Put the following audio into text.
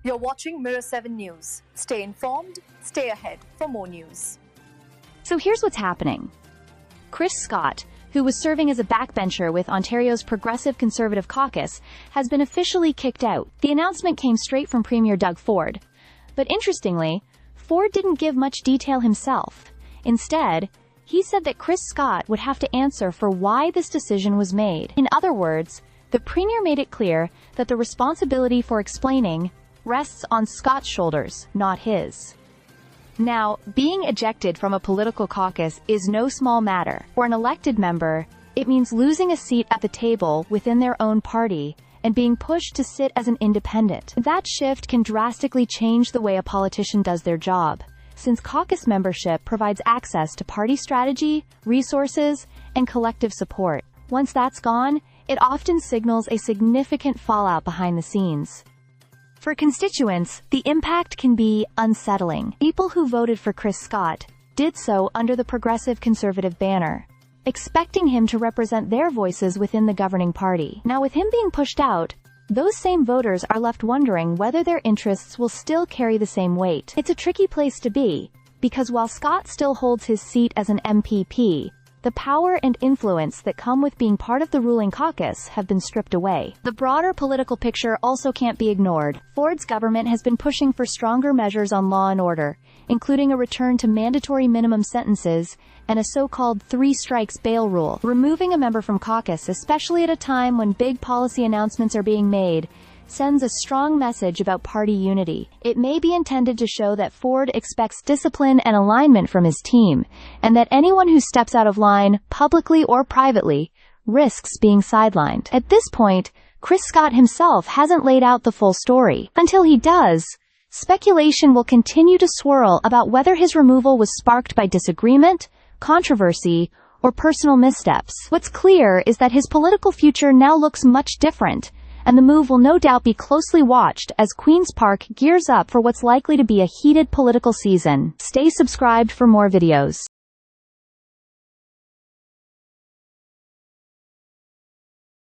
You're watching Mirror 7 News. Stay informed, stay ahead for more news. So here's what's happening. Chris Scott, who was serving as a backbencher with Ontario's Progressive Conservative Caucus, has been officially kicked out. The announcement came straight from Premier Doug Ford. But interestingly, Ford didn't give much detail himself. Instead, he said that Chris Scott would have to answer for why this decision was made. In other words, the Premier made it clear that the responsibility for explaining rests on Scott's shoulders, not his. Now, being ejected from a political caucus is no small matter. For an elected member, it means losing a seat at the table within their own party and being pushed to sit as an independent. That shift can drastically change the way a politician does their job, since caucus membership provides access to party strategy, resources, and collective support. Once that's gone, it often signals a significant fallout behind the scenes. For constituents, the impact can be unsettling. People who voted for Chris Scott did so under the Progressive Conservative banner, expecting him to represent their voices within the governing party. Now, with him being pushed out, those same voters are left wondering whether their interests will still carry the same weight. It's a tricky place to be, because while Scott still holds his seat as an MPP, the power and influence that come with being part of the ruling caucus have been stripped away. The broader political picture also can't be ignored. Ford's government has been pushing for stronger measures on law and order, including a return to mandatory minimum sentences and a so-called three-strikes bail rule. Removing a member from caucus, especially at a time when big policy announcements are being made, sends a strong message about party unity. It may be intended to show that Ford expects discipline and alignment from his team, and that anyone who steps out of line, publicly or privately, risks being sidelined. At this point, Chris Scott himself hasn't laid out the full story. Until he does, speculation will continue to swirl about whether his removal was sparked by disagreement, controversy, or personal missteps. What's clear is that his political future now looks much different, and the move will no doubt be closely watched as Queen's Park gears up for what's likely to be a heated political season. Stay subscribed for more videos.